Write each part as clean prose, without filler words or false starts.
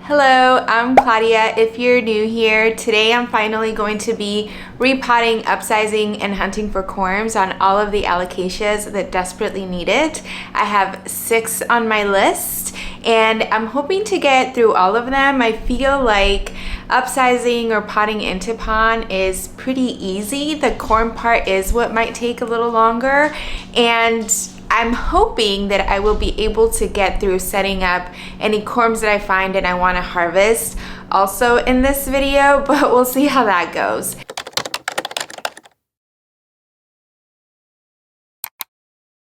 Hello, I'm Claudia. If you're new here, today I'm finally going to be repotting, upsizing, and hunting for corms on all of the alocasias that desperately need it. I have 6 on my list and I'm hoping to get through all of them. I feel like upsizing or potting into pon is pretty easy. The corm part is what might take a little longer, and I'm hoping that I will be able to get through setting up any corms that I find and I want to harvest also in this video, but we'll see how that goes.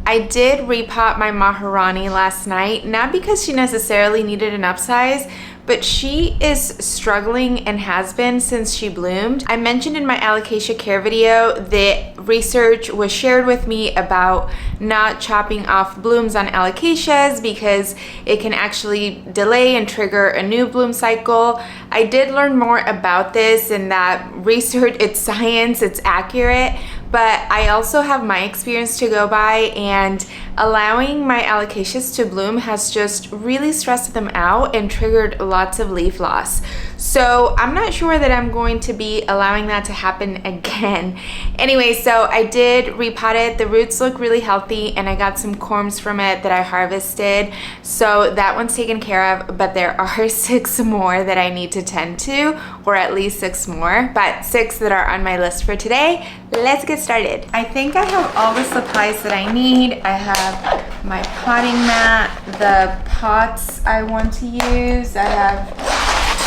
I did repot my Maharani last night, not because she necessarily needed an upsize, but she is struggling and has been since she bloomed. I mentioned in my alocasia care video that research was shared with me about not chopping off blooms on alocasias because it can actually delay and trigger a new bloom cycle. I did learn more about this, and that research, it's science, it's accurate, but I also have my experience to go by, and allowing my alocasias to bloom has just really stressed them out and triggered lots of leaf loss. So I'm not sure that I'm going to be allowing that to happen again. Anyway, so I did repot it. The roots look really healthy and I got some corms from it that I harvested. So that one's taken care of, but there are 6 more that I need to tend to, or at least 6 more, but 6 that are on my list for today. Let's get started. I think I have all the supplies that I need. I have my potting mat, the pots I want to use. I have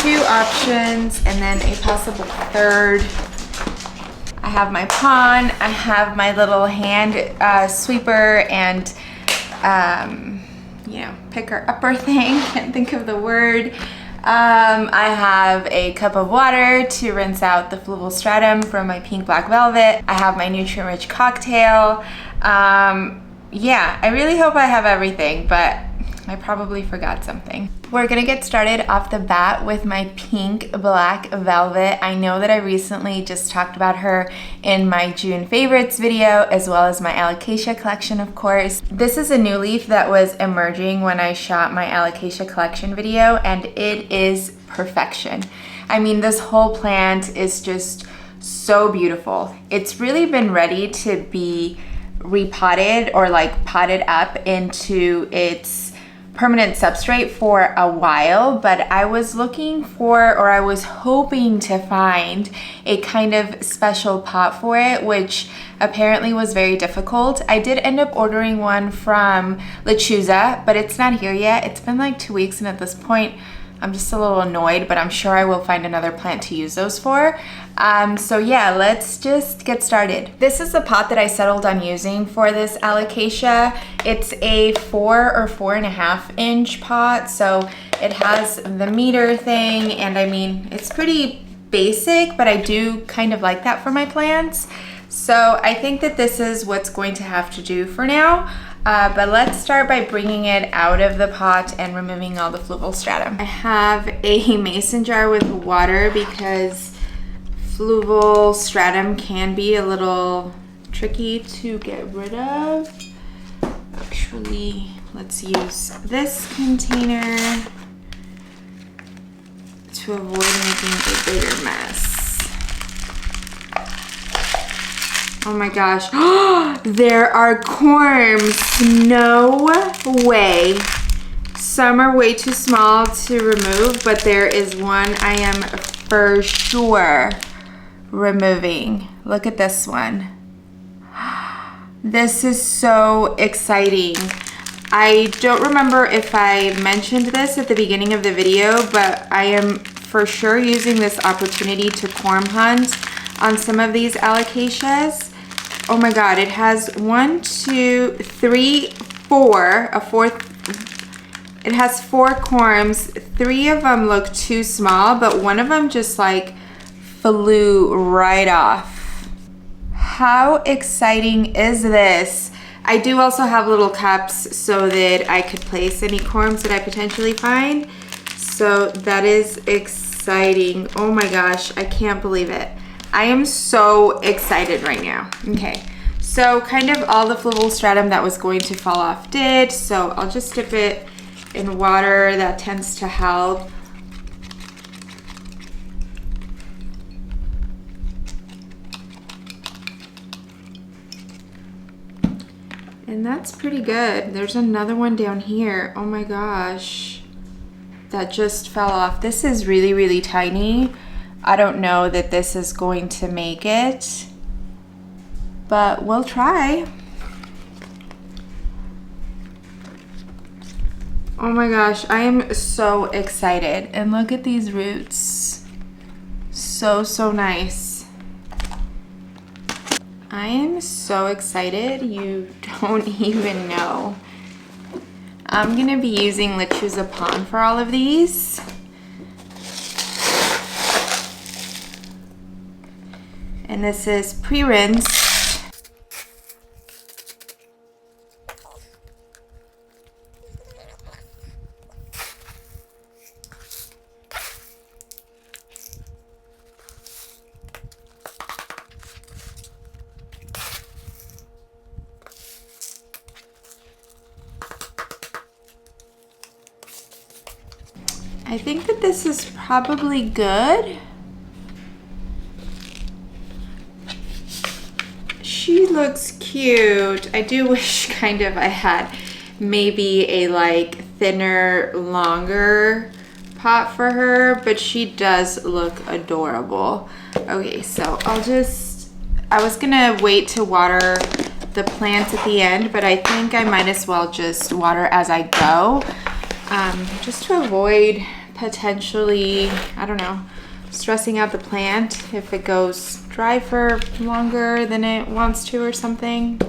2 options and then a possible third. I have my pon, I have my little hand sweeper and picker upper thing, can't think of the word. I have a cup of water to rinse out the fluval stratum from my pink black velvet. I have my nutrient-rich cocktail. Yeah, I really hope I have everything, but I probably forgot something. We're gonna get started off the bat with my pink black velvet. I know that I recently just talked about her in my June favorites video, as well as my alocasia collection, of course. This is a new leaf that was emerging when I shot my alocasia collection video, and it is perfection. I mean, this whole plant is just so beautiful. It's really been ready to be repotted or like potted up into its permanent substrate for a while, but I was looking for, or I was hoping to find a kind of special pot for it, which apparently was very difficult. I did end up ordering one from Lechuza, but it's not here yet. It's been like 2 weeks, and at this point I'm just a little annoyed, but I'm sure I will find another plant to use those for. So yeah, let's just get started. This is the pot that I settled on using for this alocasia. It's a 4 or 4.5 inch pot, so it has the meter thing, and I mean, it's pretty basic, but I do kind of like that for my plants. So I think that this is what's going to have to do for now. But let's start by bringing it out of the pot and removing all the fluval stratum. I have a mason jar with water because fluval stratum can be a little tricky to get rid of. Actually, let's use this container to avoid making a bigger mess. Oh my gosh, there are corms, no way. Some are way too small to remove, but there is one I am for sure removing. Look at this one. This is so exciting. I don't remember if I mentioned this at the beginning of the video, but I am for sure using this opportunity to corm hunt on some of these alocasias. Oh my God, it has 1, 2, 3, 4, a fourth. It has 4 corms. 3 of them look too small, but one of them just like flew right off. How exciting is this? I do also have little cups so that I could place any corms that I potentially find. So that is exciting. Oh my gosh, I can't believe it. I am so excited right now. Okay, so kind of all the fluval stratum that was going to fall off did, so I'll just dip it in water. That tends to help. And that's pretty good. There's another one down here. Oh my gosh. That just fell off. This is really, really tiny. I don't know that this is going to make it, but we'll try. Oh my gosh, I am so excited. And look at these roots. So, so nice. I am so excited, you don't even know. I'm gonna be using lechuza pon for all of these. And this is pre-rinsed. I think that this is probably good. She looks cute. I do wish kind of I had maybe a like thinner, longer pot for her, but she does look adorable. Okay, so I was gonna wait to water the plants at the end, but I think I might as well just water as I go, just to avoid potentially, I don't know, stressing out the plant if it goes dry for longer than it wants to or something.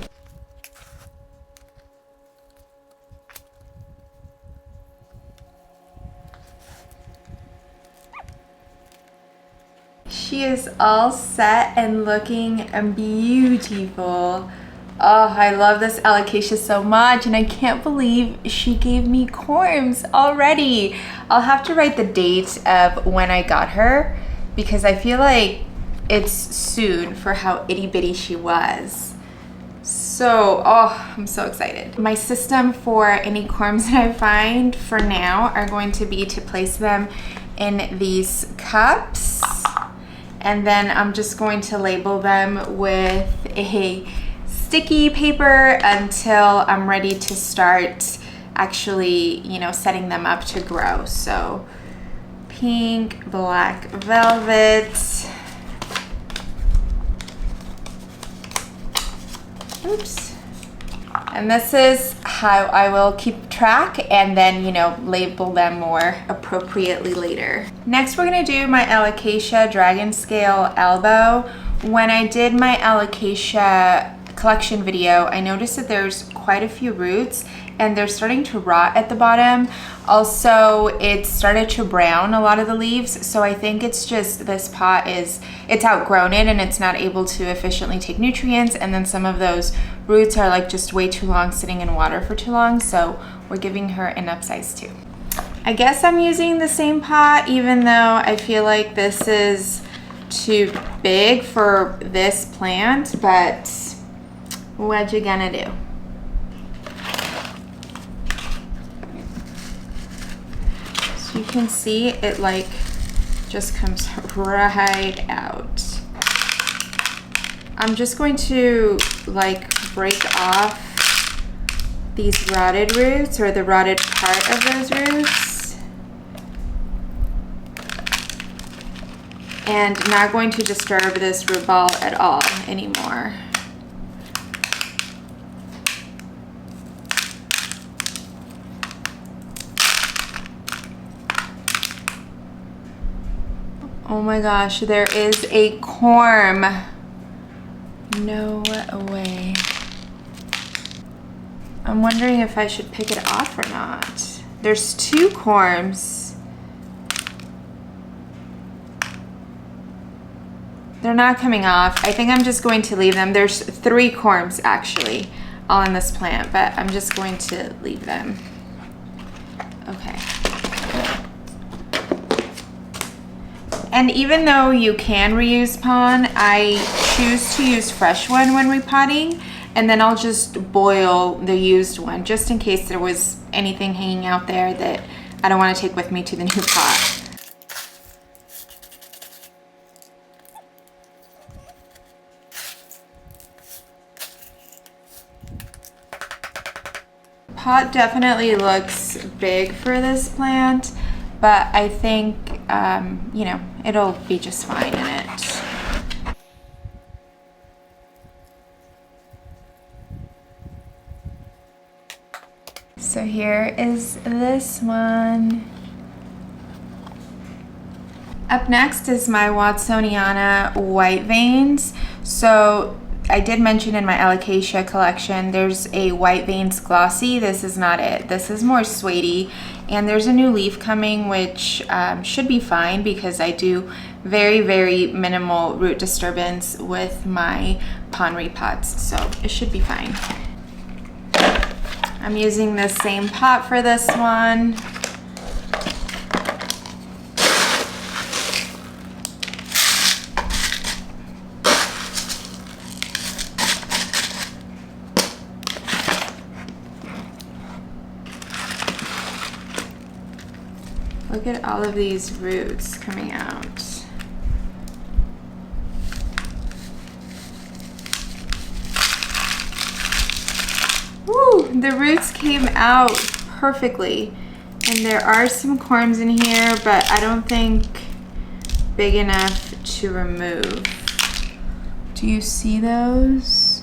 She is all set and looking beautiful. Oh, I love this alocasia so much, and I can't believe she gave me corms already. I'll have to write the date of when I got her because I feel like it's soon for how itty bitty she was. So, oh, I'm so excited. My system for any corms that I find for now are going to be to place them in these cups, and then I'm just going to label them with a sticky paper until I'm ready to start actually, you know, setting them up to grow. So pink, black velvet. Oops. And this is how I will keep track and then, you know, label them more appropriately later. Next, we're gonna do my alocasia dragon scale elbow. When I did my alocasia collection video, I noticed that there's quite a few roots and they're starting to rot at the bottom. Also, it started to brown a lot of the leaves, so I think it's just this pot it's outgrown it and it's not able to efficiently take nutrients, and then some of those roots are like just way too long sitting in water for too long, so we're giving her an upsize too. I guess I'm using the same pot even though I feel like this is too big for this plant, but what you gonna do? So you can see it like just comes right out. I'm just going to like break off these rotted roots or the rotted part of those roots, and not going to disturb this root ball at all anymore. Oh my gosh, there is a corm. No way. I'm wondering if I should pick it off or not. There's two corms. They're not coming off. I think I'm just going to leave them. There's 3 corms actually, all in this plant, but I'm just going to leave them. Okay. And even though you can reuse pon, I choose to use fresh one when repotting, and then I'll just boil the used one just in case there was anything hanging out there that I don't want to take with me to the new pot. pot definitely looks big for this plant, but I think, you know, it'll be just fine in it. So here is this one. Up next is my Watsoniana white veins. So I did mention in my alocasia collection, there's a white veins glossy. This is not it. This is more suede, and there's a new leaf coming, which should be fine because I do very, very minimal root disturbance with my pond repots, so it should be fine. I'm using the same pot for this one. Look at all of these roots coming out. Woo! The roots came out perfectly. And there are some corms in here, but I don't think big enough to remove. Do you see those?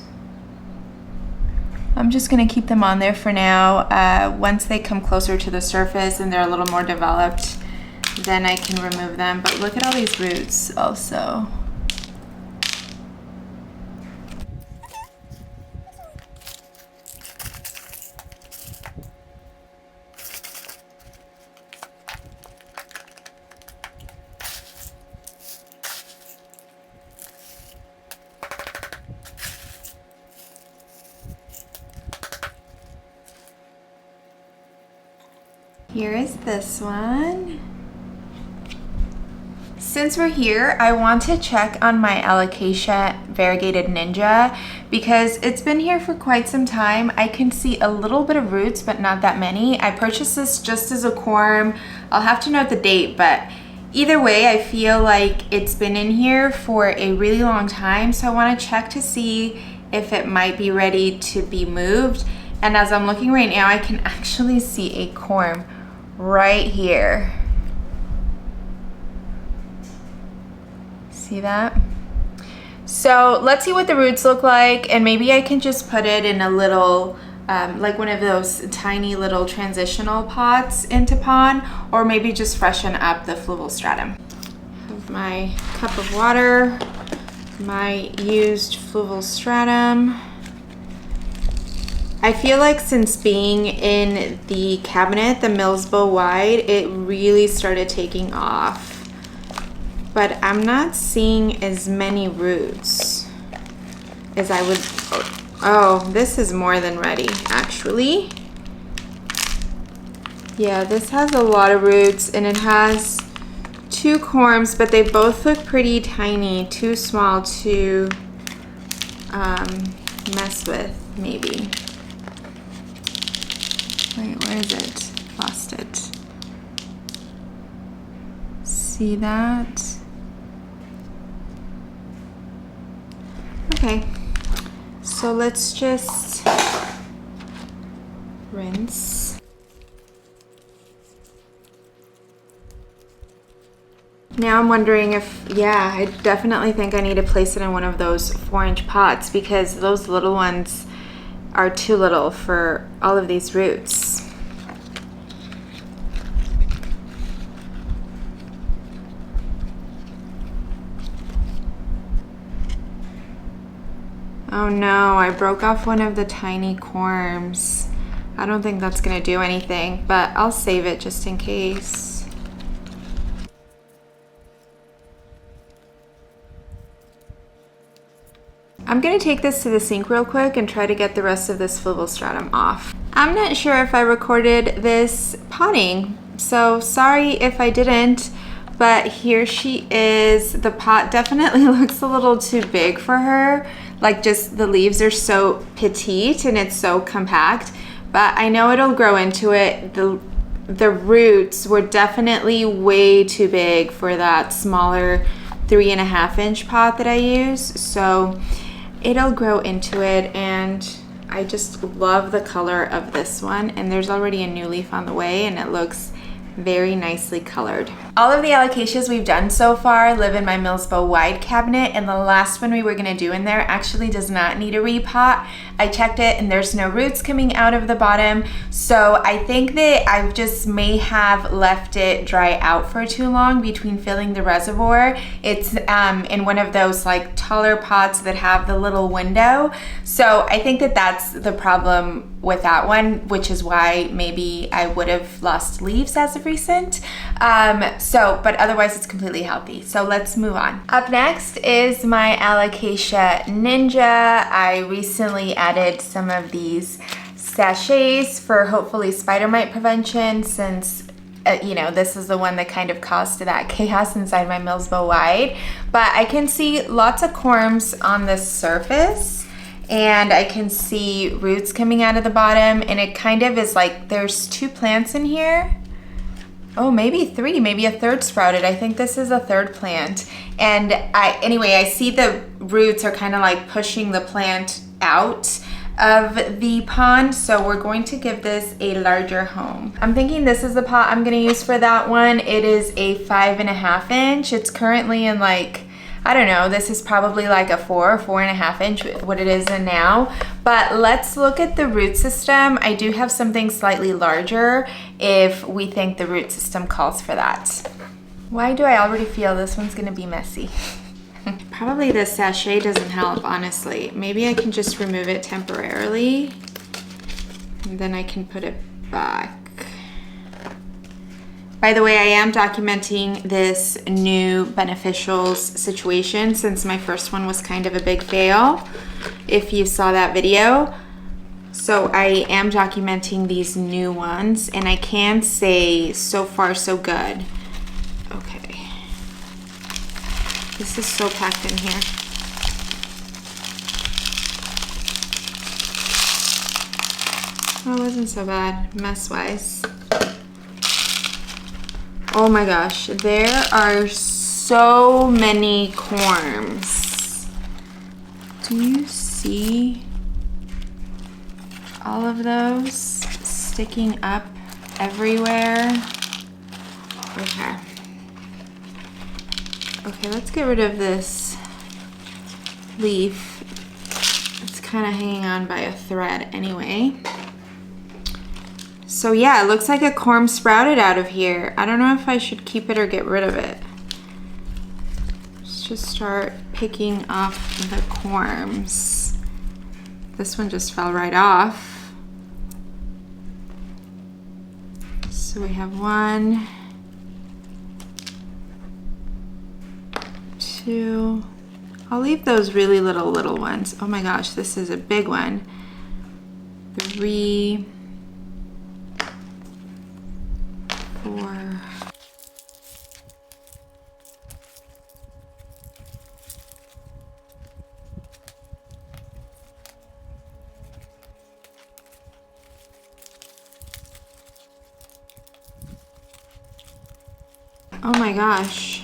I'm just gonna keep them on there for now. Once they come closer to the surface and they're a little more developed, then I can remove them. But look at all these roots also. Here is this one. Since we're here, I want to check on my alocasia variegated ninja because it's been here for quite some time. I can see a little bit of roots, but not that many. I purchased this just as a corm. I'll have to note the date, but either way, I feel like it's been in here for a really long time. So I want to check to see if it might be ready to be moved. And as I'm looking right now, I can actually see a corm right here. See that? So let's see what the roots look like, and maybe I can just put it in a little, like one of those tiny little transitional pots into pond, or maybe just freshen up the fluval stratum. I have my cup of water, my used fluval stratum. I feel like since being in the cabinet, the Millsbo wide, it really started taking off. But I'm not seeing as many roots as I would. Oh, this is more than ready, actually. Yeah, this has a lot of roots, and it has 2 corms, but they both look pretty tiny, too small to mess with, maybe. Wait, where is it? Lost it. See that? Okay, so let's just rinse. Now I'm wondering if, yeah, I definitely think I need to place it in one of those 4-inch pots because those little ones are too little for all of these roots. Oh no, I broke off one of the tiny corms. I don't think that's gonna do anything, but I'll save it just in case. I'm gonna take this to the sink real quick and try to get the rest of this fluval stratum off. I'm not sure if I recorded this potting, so sorry if I didn't, but here she is. The pot definitely looks a little too big for her. Like, just the leaves are so petite and it's so compact, but I know it'll grow into it. The roots were definitely way too big for that smaller 3.5-inch pot that I use, so it'll grow into it, and I just love the color of this one, and there's already a new leaf on the way and it looks very nicely colored. All of the alocasias we've done so far live in my Millsbow wide cabinet, and the last one we were gonna do in there actually does not need a repot. I checked it and there's no roots coming out of the bottom, so I think that I just may have left it dry out for too long between filling the reservoir. It's in one of those like taller pots that have the little window, so I think that that's the problem with that one, which is why maybe I would have lost leaves as of recent. But otherwise it's completely healthy. So let's move on. Up next is my Alocasia Ninja. I recently added some of these sachets for hopefully spider mite prevention, since you know, this is the one that kind of caused that chaos inside my Millsbow wide. But I can see lots of corms on this surface, and I can see roots coming out of the bottom, and it kind of is like there's 2 plants in here. Oh, maybe 3, maybe a third sprouted. I think this is a third plant. And anyway, I see the roots are kind of like pushing the plant out of the pond, so we're going to give this a larger home. I'm thinking this is the pot I'm gonna use for that one. It is a 5.5 inch. It's currently in like, I don't know, this is probably like a 4.5 inch, what it is in now. But let's look at the root system. I do have something slightly larger if we think the root system calls for that. Why do I already feel this one's gonna be messy? Probably the sachet doesn't help, honestly. Maybe I can just remove it temporarily, and then I can put it back. By the way, I am documenting this new beneficials situation since my first one was kind of a big fail, if you saw that video. So I am documenting these new ones, and I can say so far so good. Okay. This is so packed in here. Oh, it wasn't so bad, mess-wise. Oh my gosh, there are so many corms. Do you see all of those sticking up everywhere? Okay. Okay, let's get rid of this leaf. It's kind of hanging on by a thread anyway. So yeah, it looks like a corm sprouted out of here. I don't know if I should keep it or get rid of it. Let's just start picking off the corms. This one just fell right off. So we have 1, 2. I'll leave those really little ones. Oh my gosh, this is a big one. 3, 4. Oh my gosh.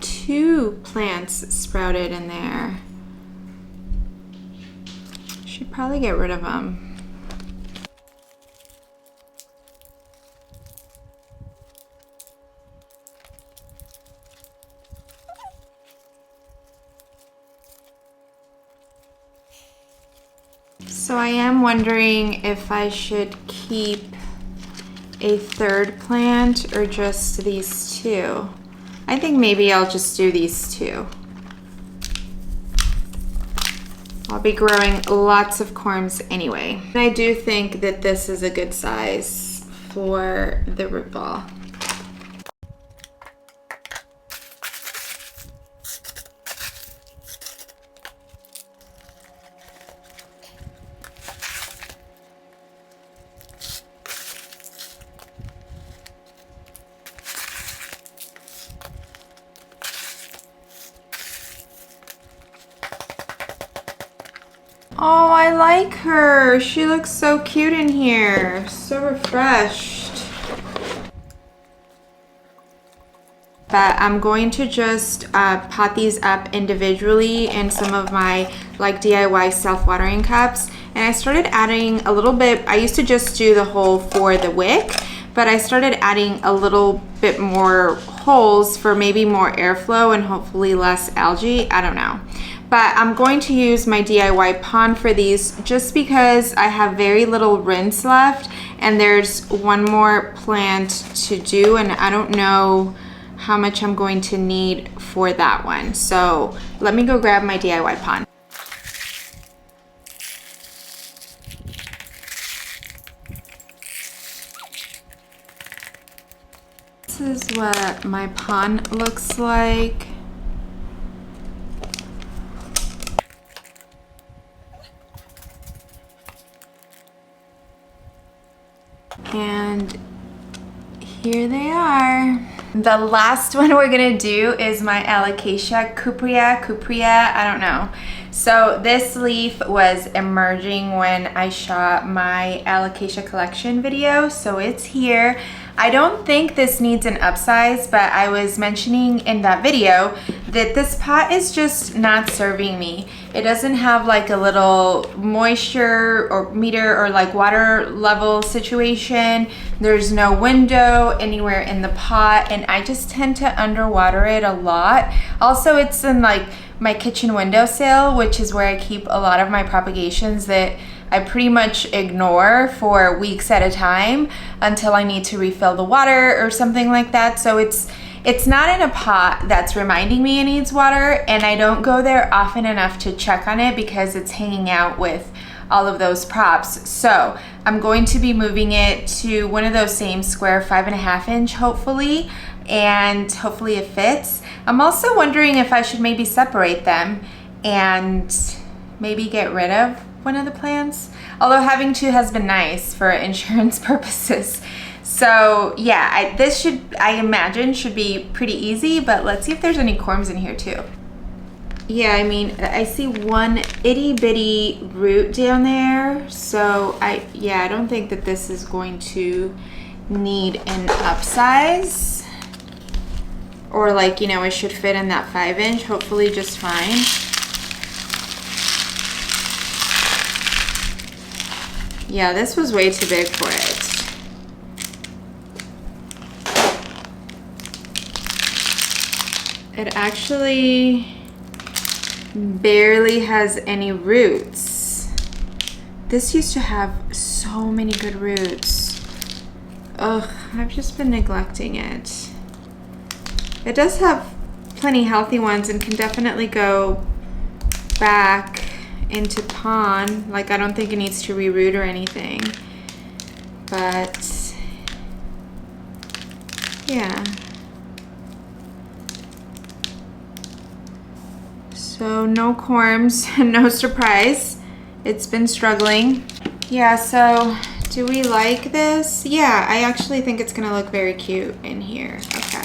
2 plants sprouted in there. Should probably get rid of them. So I am wondering if I should keep a third plant or just these 2. I think maybe I'll just do these 2. I'll be growing lots of corms anyway. And I do think that this is a good size for the root ball. Oh, I like her. She looks so cute in here. So refreshed. But I'm going to just pot these up individually in some of my like DIY self-watering cups. and I started adding a little bit. I used to just do the hole for the wick, but I started adding a little bit more holes for maybe more airflow and hopefully less algae. I don't know. But I'm going to use my DIY pond for these just because I have very little rinse left and there's one more plant to do, and I don't know how much I'm going to need for that one. So let me go grab my DIY pond. This is what my pond looks like. And here they are. The last one we're gonna do is my alocasia cuprea, I don't know. So this leaf was emerging when I shot my alocasia collection video, so it's here. I don't think this needs an upsize, but I was mentioning in that video that this pot is just not serving me. It doesn't have like a little moisture or meter or like water level situation. There's no window anywhere in the pot, and I just tend to underwater it a lot. Also, it's in like my kitchen windowsill, which is where I keep a lot of my propagations that I pretty much ignore for weeks at a time until I need to refill the water or something like that. So it's not in a pot that's reminding me it needs water, and I don't go there often enough to check on it because it's hanging out with all of those props. So I'm going to be moving it to one of those same square 5.5 inch hopefully, and hopefully it fits. I'm also wondering if I should maybe separate them and maybe get rid of one of the plants, although having two has been nice for insurance purposes. So yeah, this should, I imagine, should be pretty easy, but let's see if there's any corms in here too. Yeah, I mean, I see one itty bitty root down there, so I don't think that this is going to need an upsize, or like, you know, it should fit in that 5 inch, hopefully just fine. Yeah, this was way too big for it. It actually barely has any roots. This used to have so many good roots. Ugh, I've just been neglecting it. It does have plenty healthy ones and can definitely go back into pond. Like, I don't think it needs to reroot or anything, but yeah. So no corms, no surprise. It's been struggling. Yeah, so do we like this? Yeah, I actually think it's gonna look very cute in here. Okay.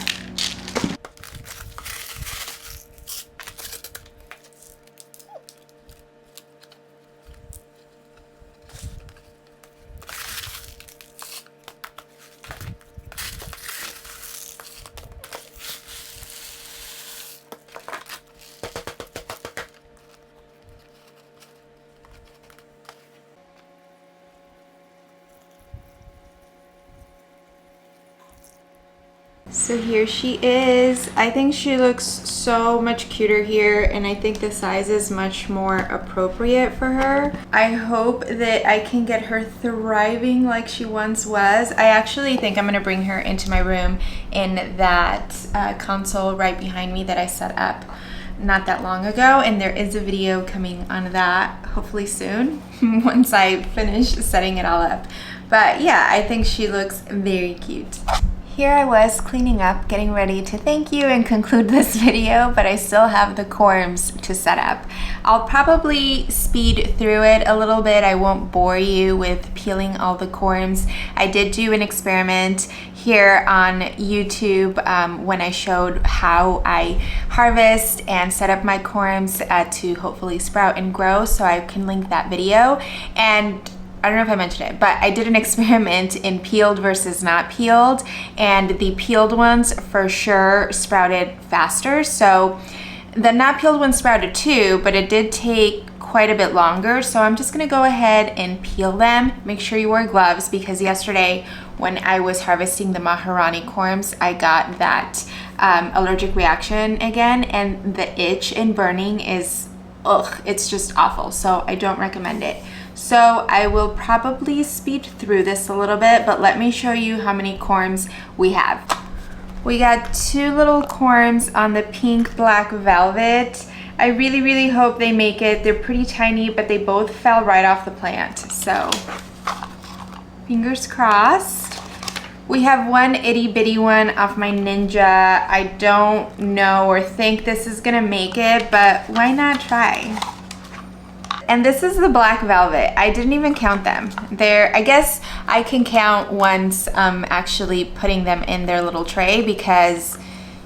So here she is. I think she looks so much cuter here, and I think the size is much more appropriate for her. I hope that I can get her thriving like she once was. I actually think I'm gonna bring her into my room in that console right behind me that I set up not that long ago, and there is a video coming on that hopefully soon once I finish setting it all up. But yeah, I think she looks very cute. Here I was cleaning up, getting ready to thank you and conclude this video, but I still have the corms to set up. I'll probably speed through it a little bit. I won't bore you with peeling all the corms. I did do an experiment here on YouTube when I showed how I harvest and set up my corms to hopefully sprout and grow, so I can link that video. And I don't know if I mentioned it, but I did an experiment in peeled versus not peeled, and the peeled ones for sure sprouted faster. So the not peeled ones sprouted too, but it did take quite a bit longer. So I'm just gonna go ahead and peel them. Make sure you wear gloves because yesterday when I was harvesting the Maharani corms, I got that allergic reaction again, and the itch and burning is, ugh, it's just awful. So I don't recommend it. So I will probably speed through this a little bit, but let me show you how many corms we have. We got 2 little corms on the pink black velvet. I really, really hope they make it. They're pretty tiny, but they both fell right off the plant. So fingers crossed. We have 1 itty bitty one off my Ninja. I don't know or think this is gonna make it, but why not try? And this is the black velvet. I didn't even count them. I guess I can count once actually putting them in their little tray because,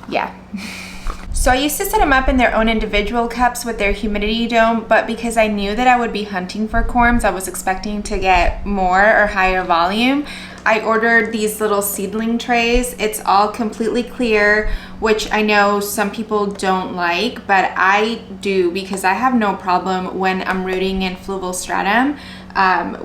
yeah. So I used to set them up in their own individual cups with their humidity dome, but because I knew that I would be hunting for corms, I was expecting to get more or higher volume, I ordered these little seedling trays. It's all completely clear, which I know some people don't like, but I do because I have no problem when I'm rooting in fluval stratum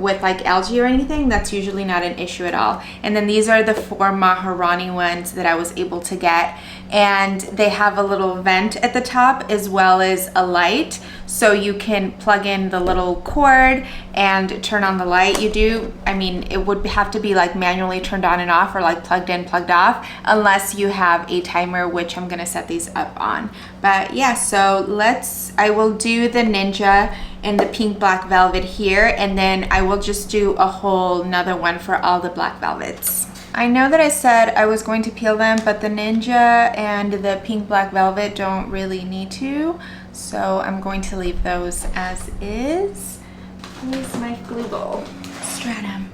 with like algae or anything. That's usually not an issue at all. And then these are the 4 Maharani ones that I was able to get, and they have a little vent at the top as well as a light, so you can plug in the little cord and turn on the light. I mean, it would have to be like manually turned on and off or like plugged in, plugged off, unless you have a timer, which I'm gonna set these up on. But yeah, so I will do the Ninja in the pink black velvet here, and then I will just do a whole nother one for all the black velvets. I know that I said I was going to peel them, but the Ninja and the pink black velvet don't really need to, so I'm going to leave those as is. Here's my fluval stratum.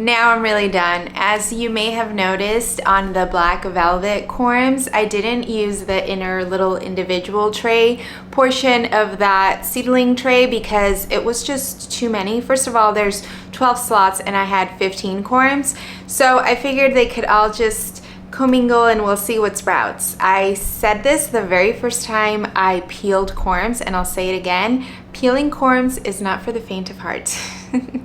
Now I'm really done. As you may have noticed on the black velvet corms, I didn't use the inner little individual tray portion of that seedling tray because it was just too many. First of all, there's 12 slots and I had 15 corms, so I figured they could all just commingle and we'll see what sprouts. I said this the very first time I peeled corms, and I'll say it again, peeling corms is not for the faint of heart.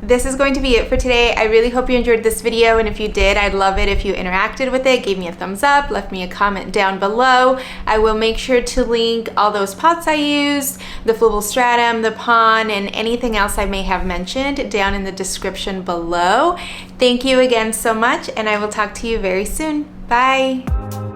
This is going to be it for today. I really hope you enjoyed this video, and if you did, I'd love it if you interacted with it, gave me a thumbs up, left me a comment down below. I will make sure to link all those pots I used, the fluval stratum, the pond, and anything else I may have mentioned down in the description below. Thank you again so much, and I will talk to you very soon. Bye.